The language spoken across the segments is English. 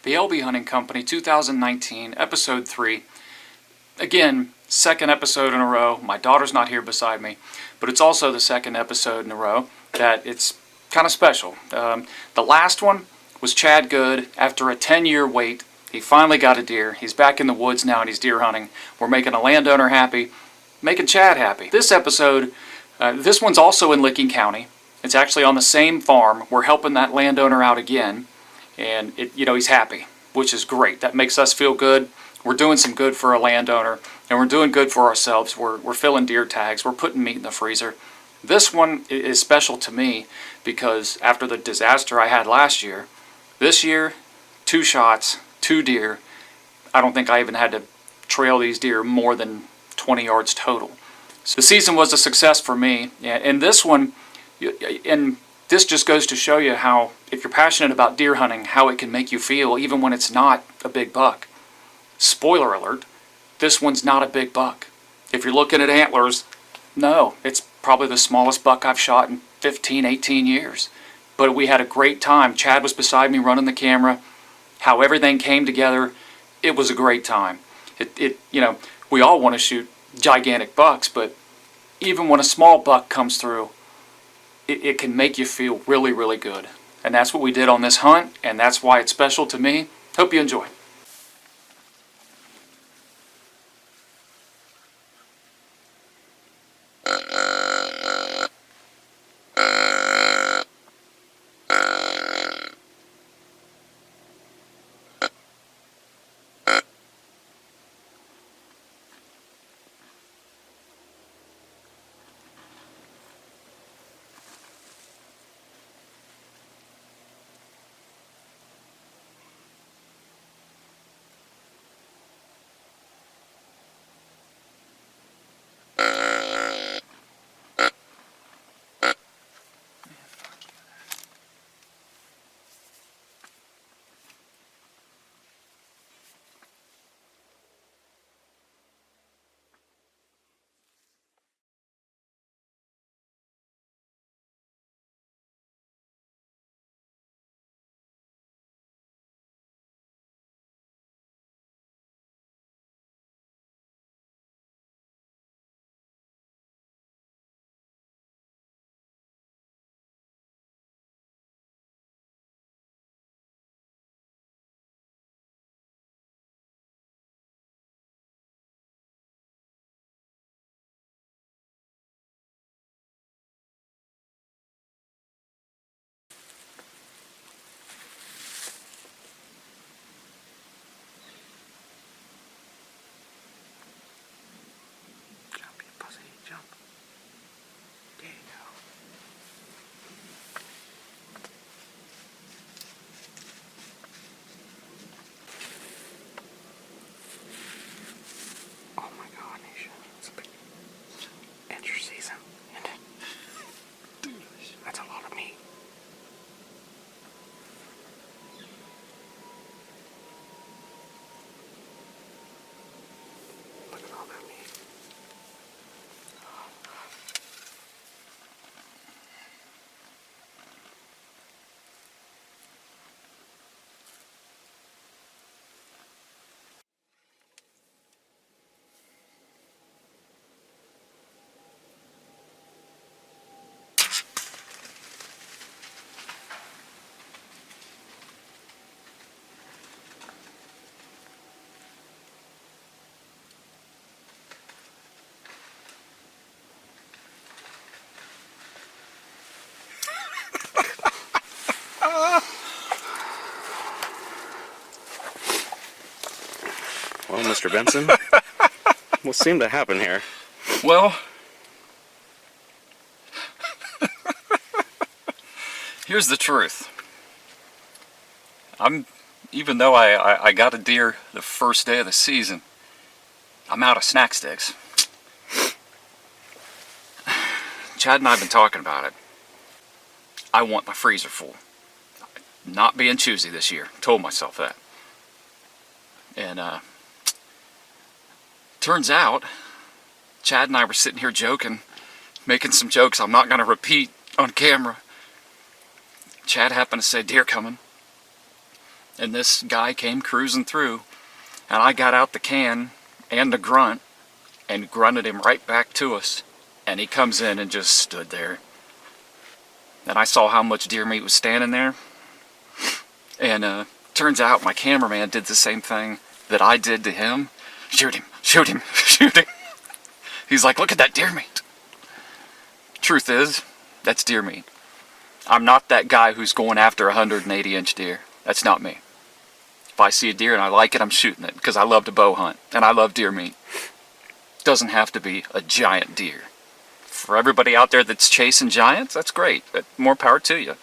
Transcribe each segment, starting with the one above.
The LB Hunting Company 2019, Episode 3. Again, second episode in a row. My daughter's not here beside me, but it's also the second episode in a row that it's kind of special. The last one was Chad Good. After a 10-year wait, he finally got a deer. He's back in the woods now and he's deer hunting. We're making a landowner happy, making Chad happy. This episode, this one's also in Licking County. It's actually on the same farm. We're helping that landowner out again. And he's happy, which is great. That makes us feel good. We're doing some good for a landowner, and we're doing good for ourselves. We're filling deer tags. We're putting meat in the freezer. This one is special to me because after the disaster I had last year, this year, 2 shots, 2 deer. I don't think I even had to trail these deer more than 20 yards total. So the season was a success for me, and this one, this just goes to show you how, if you're passionate about deer hunting, how it can make you feel even when it's not a big buck. Spoiler alert, this one's not a big buck. If you're looking at antlers, no, it's probably the smallest buck I've shot in 15, 18 years. But we had a great time. Chad was beside me running the camera. How everything came together, it was a great time. We all want to shoot gigantic bucks, but even when a small buck comes through, it can make you feel really, really good. And that's what we did on this hunt, and that's why it's special to me. Hope you enjoy. Jump. There you go. Oh my god, Nisha. It's a big entry season. That's a lot of meat. Look at all that meat. Well, Mr. Benson, what seemed to happen here? Well, here's the truth. Even though I got a deer the first day of the season, I'm out of snack sticks. Chad and I have been talking about it. I want my freezer full. Not being choosy this year. Told myself that. And turns out, Chad and I were sitting here joking, making some jokes I'm not going to repeat on camera. Chad happened to say deer coming. And this guy came cruising through, and I got out the can and the grunt and grunted him right back to us. And he comes in and just stood there. And I saw how much deer meat was standing there. And turns out my cameraman did the same thing that I did to him. Shoot him, shoot him, shoot him. He's like, look at that deer meat. Truth is, that's deer meat. I'm not that guy who's going after a 180-inch deer. That's not me. If I see a deer and I like it, I'm shooting it because I love to bow hunt and I love deer meat. Doesn't have to be a giant deer. For everybody out there that's chasing giants, that's great. More power to you.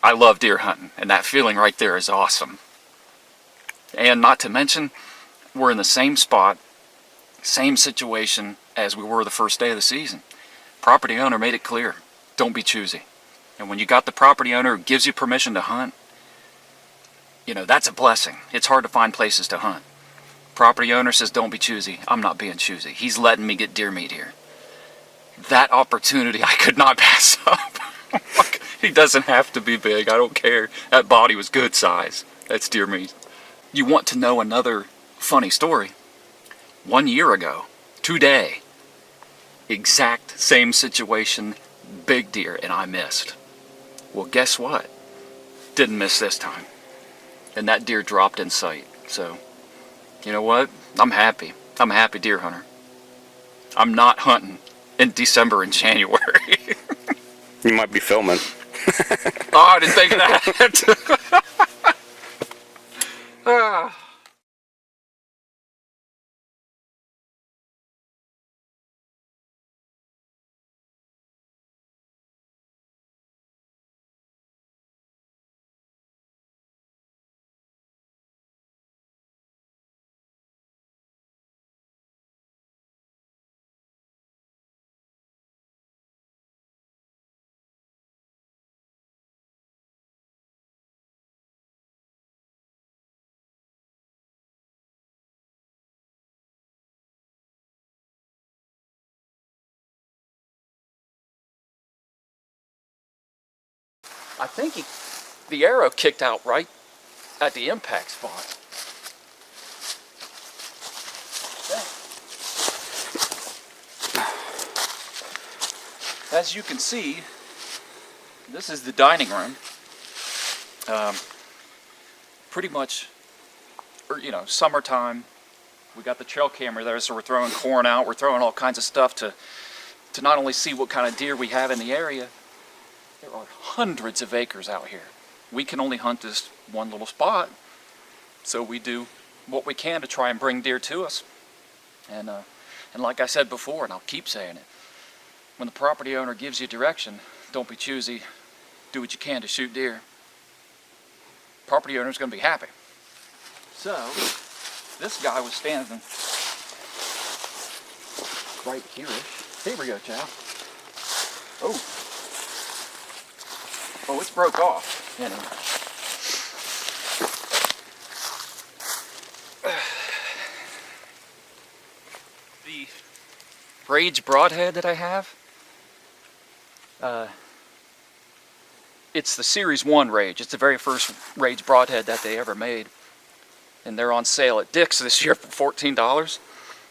I love deer hunting, and that feeling right there is awesome. And not to mention, we're in the same spot, same situation as we were the first day of the season. Property owner made it clear, don't be choosy. And when you got the property owner who gives you permission to hunt, you know, that's a blessing. It's hard to find places to hunt. Property owner says, don't be choosy. I'm not being choosy. He's letting me get deer meat here. That opportunity I could not pass up. He doesn't have to be big. I don't care. That body was good size. That's deer meat. You want to know another funny story? 1 year ago, today, exact same situation, big deer, and I missed. Well, guess what? Didn't miss this time. And that deer dropped in sight. So, you know what? I'm happy. I'm a happy deer hunter. I'm not hunting in December and January. You might be filming. Oh, I didn't think of that. Ah. I think the arrow kicked out right at the impact spot. As you can see, this is the dining room. Pretty much, you know, summertime. We got the trail camera there, so we're throwing corn out. We're throwing all kinds of stuff to not only see what kind of deer we have in the area. There are hundreds of acres out here. We can only hunt this one little spot, so we do what we can to try and bring deer to us. And like I said before, and I'll keep saying it, when the property owner gives you direction, don't be choosy. Do what you can to shoot deer. Property owner's going to be happy. So, this guy was standing right here-ish. Here we go, Chow. Oh. Oh, it's broke off. Anyway. The Rage broadhead that I have, it's the Series 1 Rage. It's the very first Rage broadhead that they ever made. And they're on sale at Dick's this year for $14.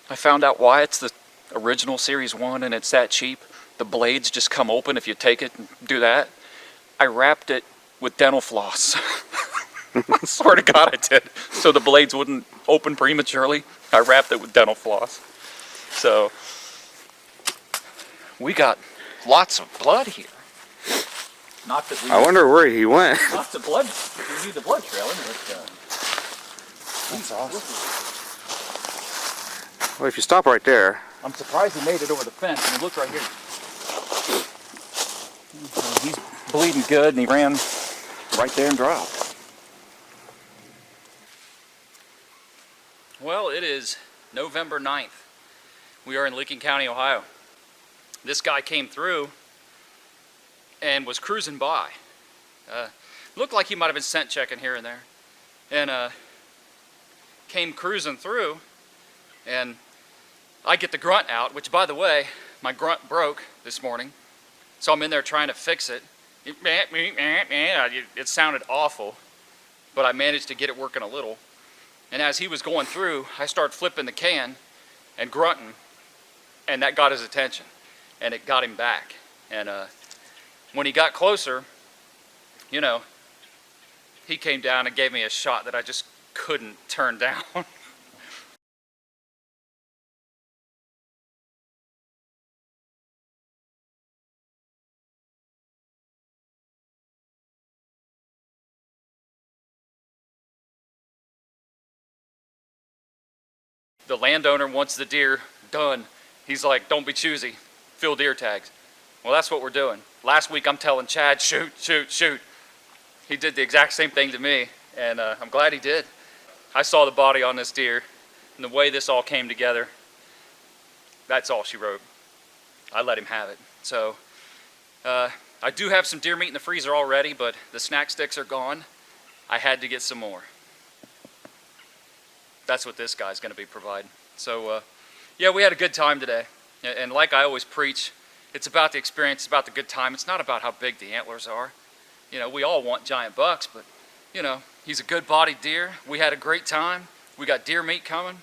I found out why it's the original Series 1 and it's that cheap. The blades just come open if you take it and do that. I wrapped it with dental floss. I swear to God I did. So the blades wouldn't open prematurely. I wrapped it with dental floss. So we got lots of blood here. Not that we I wonder where he went. lots of blood. We need the blood trailing, but That's awesome. Well, if you stop right there. I'm surprised he made it over the fence. And look right here. He's bleeding good, and he ran right there and dropped. Well, it is November 9th. We are in Licking County, Ohio. This guy came through and was cruising by. Looked like he might have been scent checking here and there. And came cruising through, and I get the grunt out, which, by the way, my grunt broke this morning. So I'm in there trying to fix it. It sounded awful. but I managed to get it working a little. And as he was going through, I started flipping the can and grunting, and that got his attention, and it got him back. And when he got closer, you know, he came down and gave me a shot that I just couldn't turn down. The landowner wants the deer done. He's like, don't be choosy, fill deer tags. Well, that's what we're doing. Last week I'm telling Chad, shoot, shoot, shoot. He did the exact same thing to me, and I'm glad he did. I saw the body on this deer, and the way this all came together, that's all she wrote. I let him have it. So I do have some deer meat in the freezer already, but the snack sticks are gone. I had to get some more. That's what this guy's going to be providing. So yeah, we had a good time today. And like I always preach, it's about the experience, it's about the good time. It's not about how big the antlers are. You know, we all want giant bucks, but you know, he's a good bodied deer. We had a great time. We got deer meat coming.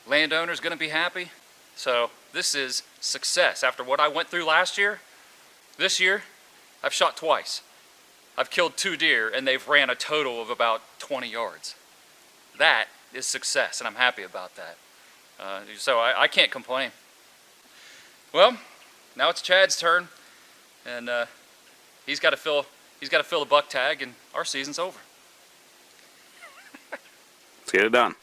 Landowner's going to be happy. So this is success. After what I went through last year, this year, I've shot twice. I've killed 2 deer, and they've ran a total of about 20 yards. That is success, and I'm happy about that. So I can't complain. Well, now it's Chad's turn, and he's got to fill a buck tag, and our season's over. Let's get it done.